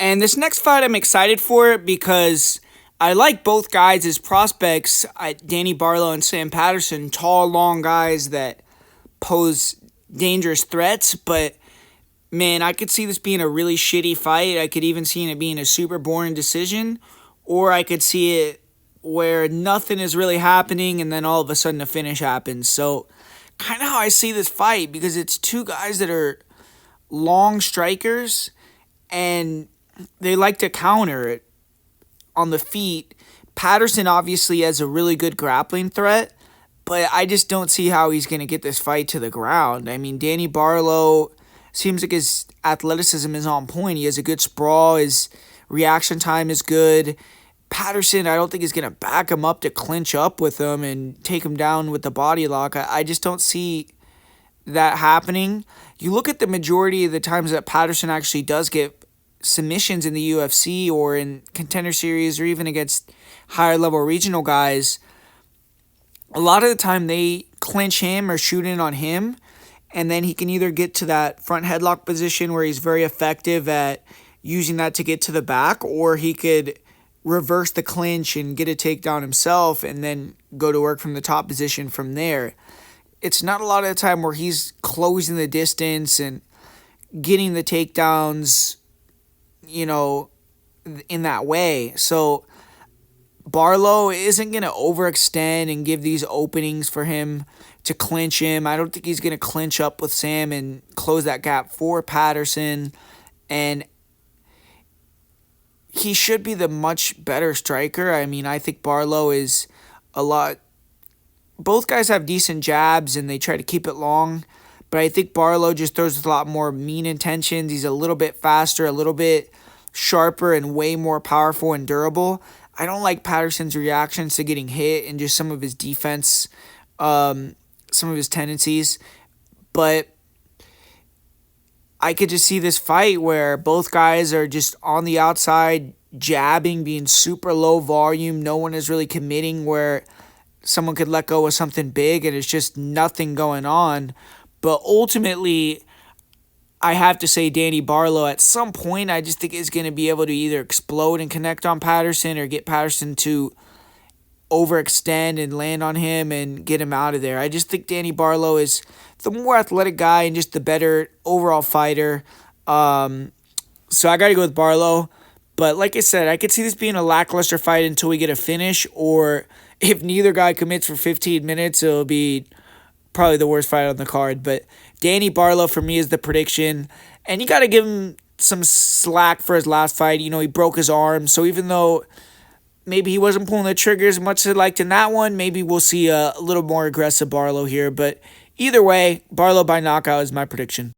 And this next fight I'm excited for because I like both guys as prospects. Danny Barlow and Sam Patterson, tall, long guys that pose dangerous threats. But man, I could see this being a really shitty fight. I could even see it being a super boring decision, or I could see it where nothing is really happening and then all of a sudden a finish happens. So kind of how I see this fight, because it's two guys that are long strikers and they like to counter it on the feet. Patterson obviously has a really good grappling threat, but I just don't see how he's going to get this fight to the ground. I mean, Danny Barlow seems like his athleticism is on point. He has a good sprawl. His reaction time is good. Patterson, I don't think is going to back him up to clinch up with him and take him down with the body lock. I just don't see that happening. You look at the majority of the times that Patterson actually does get submissions in the UFC or in Contender Series or even against higher level regional guys, a lot of the time they clinch him or shoot in on him, and then he can either get to that front headlock position where he's very effective at using that to get to the back, or he could reverse the clinch and get a takedown himself and then go to work from the top position from there. It's not a lot of the time where he's closing the distance and getting the takedowns, in that way. So Barlow isn't going to overextend and give these openings for him to clinch him. I don't think he's going to clinch up with Sam and close that gap for Patterson. And he should be the much better striker. I mean, I think Barlow is a lot. Both guys have decent jabs and they try to keep it long. But I think Barlow just throws a lot more mean intentions. He's a little bit faster, a little bit sharper, and way more powerful and durable. I don't like Patterson's reactions to getting hit and just some of his defense, some of his tendencies. But I could just see this fight where both guys are just on the outside, jabbing, being super low volume. No one is really committing where someone could let go of something big and it's just nothing going on. But ultimately, I have to say Danny Barlow at some point, I just think is going to be able to either explode and connect on Patterson or get Patterson to overextend and land on him and get him out of there. I just think Danny Barlow is the more athletic guy and just the better overall fighter. So I got to go with Barlow. But like I said, I could see this being a lackluster fight until we get a finish, or if neither guy commits for 15 minutes, it'll be probably the worst fight on the card. But Danny Barlow for me is the prediction. And you got to give him some slack for his last fight. He broke his arm. So even though maybe he wasn't pulling the trigger as much as I liked in that one, maybe we'll see a little more aggressive Barlow here. But either way, Barlow by knockout is my prediction.